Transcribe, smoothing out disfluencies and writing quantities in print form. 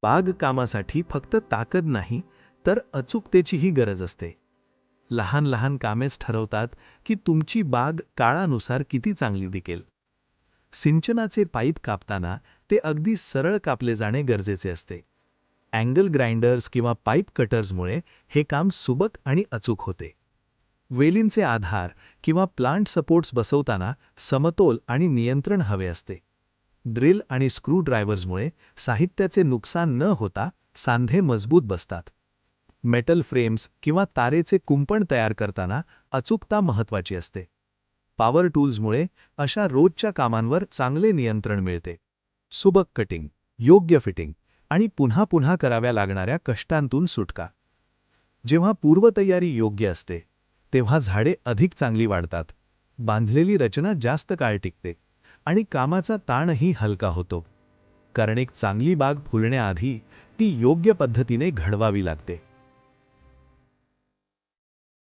बागकामासाठी फक्त ताकद नाही तर अचूकतेचीही गरज असते. लहान लहान कामेच ठरवतात की तुमची बाग काळानुसार किती चांगली दिसेल. सिंचनाचे पाईप कापताना ते अगदी सरळ कापले जाणे गरजेचे असते. अँगल ग्राइंडर्स किंवा पाईप कटर्समुळे हे काम सुबक आणि अचूक होते. वेलींचे आधार किंवा प्लांट सपोर्ट्स बसवताना समतोल आणि नियंत्रण हवे असते. ड्रिल आणि स्क्रू ड्रायव्हर्समुळे साहित्याचे नुकसान न होता सांधे मजबूत बसतात. मेटल फ्रेम्स किंवा तारेचे कुंपण तयार करताना अचूकता महत्त्वाची असते. पॉवर टूल्समुळे अशा रोजच्या कामांवर चांगले नियंत्रण मिळते. सुबक कटिंग, योग्य फिटिंग आणि पुन्हा पुन्हा कराव्या लागणाऱ्या कष्टांतून सुटका. जेव्हा पूर्वतयारी योग्य असते तेव्हा झाडे अधिक चांगली वाढतात, बांधलेली रचना जास्त काळ टिकते आणि कामाचा ताणही हलका होतो. कारण एक चांगली बाग फुलण्याआधी ती योग्य पद्धतीने घडवावी लागते.